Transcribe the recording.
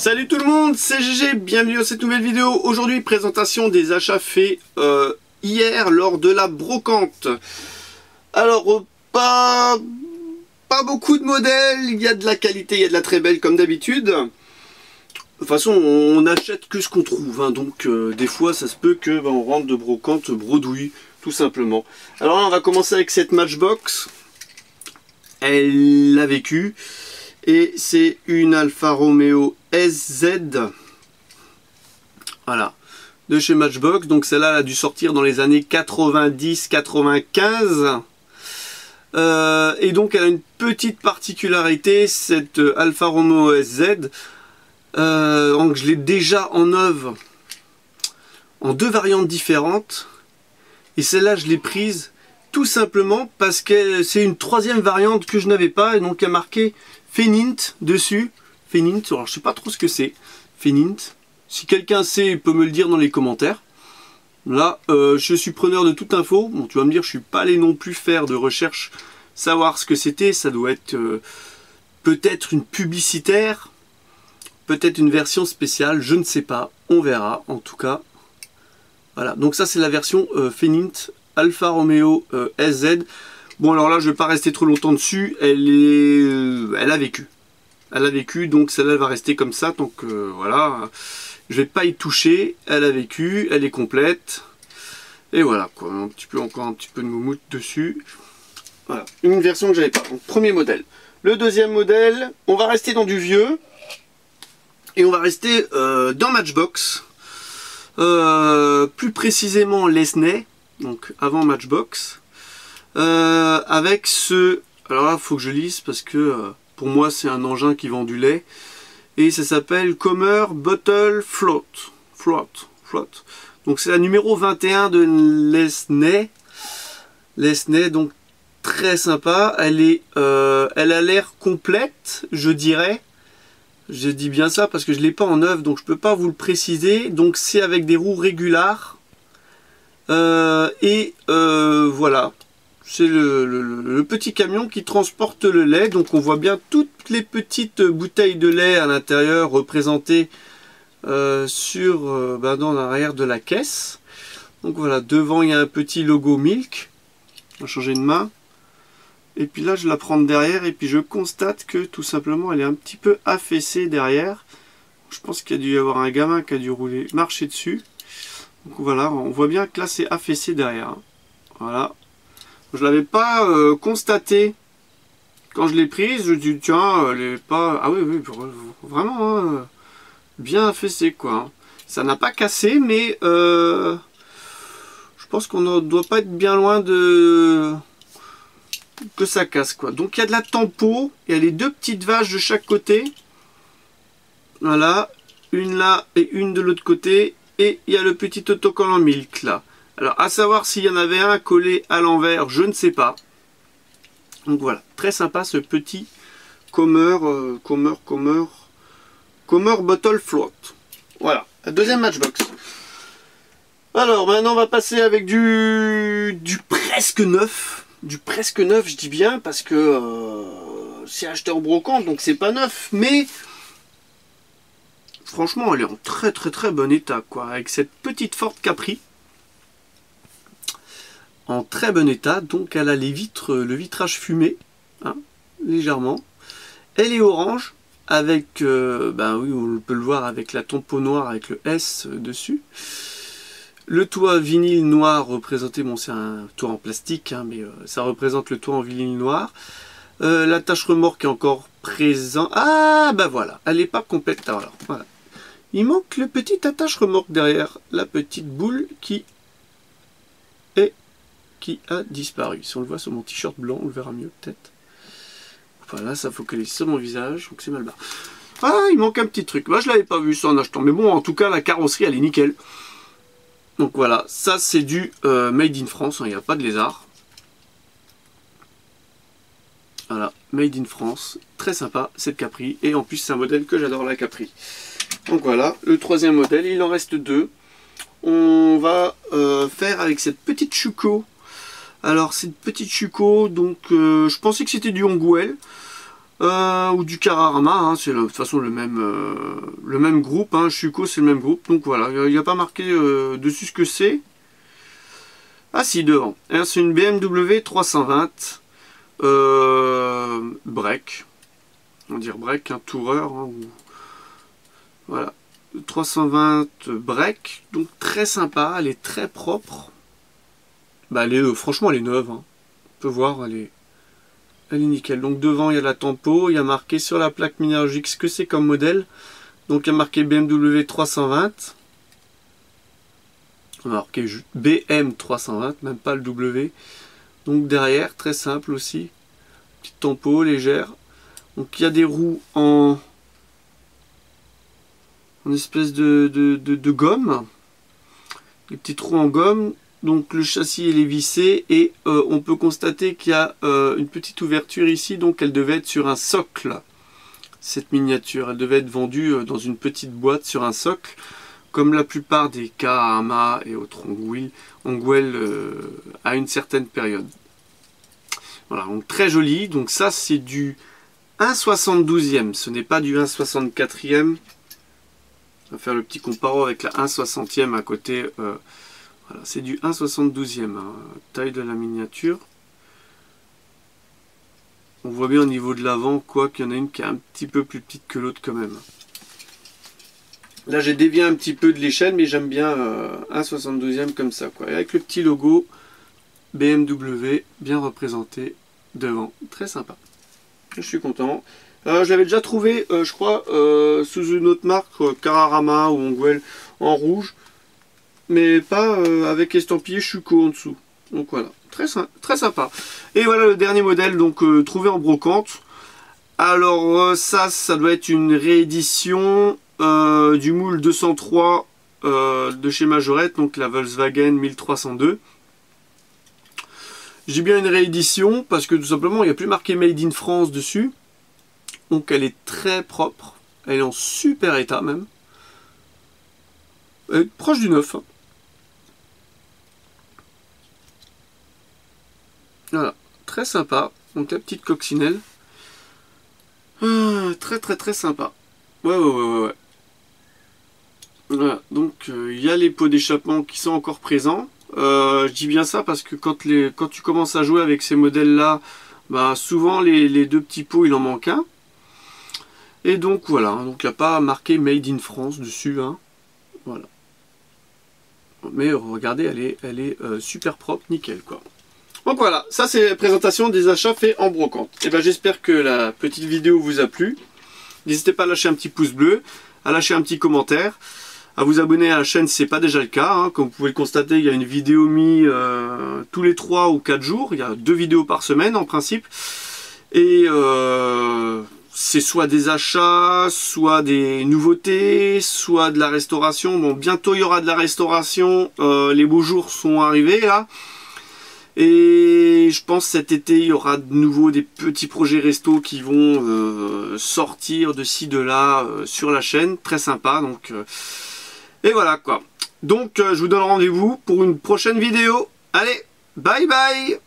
Salut tout le monde, c'est GG, bienvenue dans cette nouvelle vidéo. Aujourd'hui, présentation des achats faits hier lors de la brocante. Alors, pas beaucoup de modèles, il y a de la qualité, il y a de la très belle comme d'habitude. De toute façon, on n'achète que ce qu'on trouve, hein, donc des fois ça se peut que on rentre de brocante bredouille, tout simplement. Alors là, on va commencer avec cette Matchbox. Elle l'a vécu. Et c'est une Alfa Romeo SZ, voilà, de chez Matchbox. Donc celle-là elle a dû sortir dans les années 90-95. Et donc elle a une petite particularité, cette Alfa Romeo SZ. Donc je l'ai déjà en œuvre en deux variantes différentes. Et celle-là je l'ai prise tout simplement parce que c'est une troisième variante que je n'avais pas. Et donc il y a marqué Fenint dessus. Fenint, alors je sais pas trop ce que c'est. Fenint. Si quelqu'un sait, il peut me le dire dans les commentaires. Là, je suis preneur de toute info. Bon, tu vas me dire, je suis pas allé non plus faire de recherche, savoir ce que c'était. Ça doit être peut-être une publicitaire, peut-être une version spéciale, je ne sais pas. On verra, en tout cas. Voilà, donc ça c'est la version Fenint Alfa Romeo SZ. Bon alors là je vais pas rester trop longtemps dessus, elle a vécu. Elle a vécu, donc celle-là va rester comme ça, donc voilà. Je vais pas y toucher, elle a vécu, elle est complète. Et voilà quoi, encore un petit peu de moumoute dessus. Voilà, une version que j'avais pas, donc premier modèle. Le deuxième modèle, on va rester dans du vieux. Et on va rester dans Matchbox. Plus précisément Lesney, donc avant Matchbox. Avec ce... Alors là, il faut que je lise parce que pour moi, c'est un engin qui vend du lait. Et ça s'appelle Comer Bottle Float. Donc c'est la numéro 21 de Lesney. Lesney, donc très sympa. Elle a l'air complète, je dirais. Je dis bien ça parce que je ne l'ai pas en œuvre, donc je ne peux pas vous le préciser. Donc c'est avec des roues régulares. Voilà. C'est le petit camion qui transporte le lait. Donc on voit bien toutes les petites bouteilles de lait à l'intérieur représentées dans l'arrière de la caisse. Donc voilà, devant il y a un petit logo Milk. On va changer de main. Et puis là je la prends derrière et puis je constate que tout simplement elle est un petit peu affaissée derrière. Je pense qu'il y a dû y avoir un gamin qui a dû marcher dessus. Donc voilà, on voit bien que là c'est affaissé derrière. Voilà. Je l'avais pas constaté quand je l'ai prise. Je dis tiens, elle est pas... Ah oui, vraiment hein, bien affaissée quoi. Ça n'a pas cassé, mais je pense qu'on ne doit pas être bien loin de... que ça casse quoi. Donc il y a de la tempo, il y a les deux petites vaches de chaque côté. Voilà, une là et une de l'autre côté. Et il y a le petit autocollant Milk là. Alors à savoir s'il y en avait un collé à l'envers, je ne sais pas. Donc voilà, très sympa ce petit Comer Bottle Float. Voilà, la deuxième Matchbox. Alors maintenant on va passer avec du presque neuf. Du presque neuf, je dis bien, parce que c'est acheté en brocante, donc c'est pas neuf, mais franchement elle est en très bon état quoi, avec cette petite Ford Capri en très bon état. Donc elle a les vitres, le vitrage fumé, hein, légèrement. Elle est orange avec oui, on peut le voir avec la tempo noire avec le S dessus. Le toit vinyle noir représenté, bon c'est un toit en plastique, hein, mais ça représente le toit en vinyle noir. L'attache remorque est encore présent. Ah bah voilà, elle n'est pas complète. Alors, voilà. Il manque le petit attache remorque derrière, la petite boule qui a disparu. Si on le voit sur mon t-shirt blanc, on le verra mieux peut-être. Voilà, ça focalise sur mon visage, donc c'est mal barré. Ah, il manque un petit truc. Moi, je l'avais pas vu ça en achetant, mais bon, en tout cas, la carrosserie, elle est nickel. Donc voilà, ça c'est du Made in France, hein, il n'y a pas de lézard. Voilà, Made in France, très sympa cette Capri, et en plus c'est un modèle que j'adore, la Capri. Donc voilà, le troisième modèle, il en reste deux. On va faire avec cette petite Schuco. Alors cette petite Schuco, donc je pensais que c'était du Hongwell. ou du Carrarama, hein, c'est de toute façon le même groupe, hein, Schuco c'est le même groupe, donc voilà, il n'y a pas marqué dessus ce que c'est. Ah si, devant, c'est une BMW 320 break, on va dire break, un tourer, hein, voilà, 320 break, donc très sympa, elle est très propre, bah, franchement elle est neuve, hein. On peut voir, elle est nickel. Donc devant il y a la tempo, il y a marqué sur la plaque minéralogique ce que c'est comme modèle. Donc il y a marqué BMW 320. On a marqué BM 320, même pas le W. Donc derrière, très simple aussi. Petite tempo légère. Donc il y a des roues en espèce de gomme. Des petites roues en gomme. Donc le châssis il est vissé et on peut constater qu'il y a une petite ouverture ici, donc elle devait être sur un socle, cette miniature, elle devait être vendue dans une petite boîte sur un socle, comme la plupart des Kahama et autres Hongwell à une certaine période. Voilà, donc très joli, donc ça c'est du 1/72e, ce n'est pas du 1/64e, on va faire le petit comparo avec la 1/60e à côté. Voilà, c'est du 1/72e, hein, taille de la miniature. On voit bien au niveau de l'avant, quoi qu'il y en a une qui est un petit peu plus petite que l'autre quand même. Là j'ai dévié un petit peu de l'échelle, mais j'aime bien 1/72e comme ça, quoi. Et avec le petit logo BMW bien représenté devant, très sympa. Je suis content. Je l'avais déjà trouvé, je crois, sous une autre marque, Carrarama ou Hongwell, en rouge. Mais pas avec estampillé Schuco en dessous. Donc voilà, très sympa. Et voilà le dernier modèle, donc trouvé en brocante. Alors ça doit être une réédition du moule 203 de chez Majorette, donc la Volkswagen 1302. J'ai bien une réédition parce que tout simplement il n'y a plus marqué Made in France dessus. Donc elle est très propre, elle est en super état même. Elle est proche du neuf. Hein. Voilà, très sympa. Donc la petite coccinelle. Très sympa. Ouais. Voilà, donc il y a les pots d'échappement qui sont encore présents. Je dis bien ça parce que quand tu commences à jouer avec ces modèles là, bah, souvent les deux petits pots il en manque un. Et donc voilà, donc il n'y a pas marqué Made in France dessus. Hein. Voilà. Mais regardez, elle est super propre, nickel quoi. Donc voilà, ça c'est la présentation des achats faits en brocante. Et ben j'espère que la petite vidéo vous a plu. N'hésitez pas à lâcher un petit pouce bleu, à lâcher un petit commentaire, à vous abonner à la chaîne si ce n'est pas déjà le cas. Hein. Comme vous pouvez le constater, il y a une vidéo mise tous les 3 ou 4 jours. Il y a 2 vidéos par semaine en principe. Et c'est soit des achats, soit des nouveautés, soit de la restauration. Bon, bientôt il y aura de la restauration. Les beaux jours sont arrivés là. Et je pense cet été il y aura de nouveau des petits projets resto qui vont sortir de ci de là sur la chaîne, très sympa. Donc et voilà quoi. Donc je vous donne rendez-vous pour une prochaine vidéo. Allez, bye bye.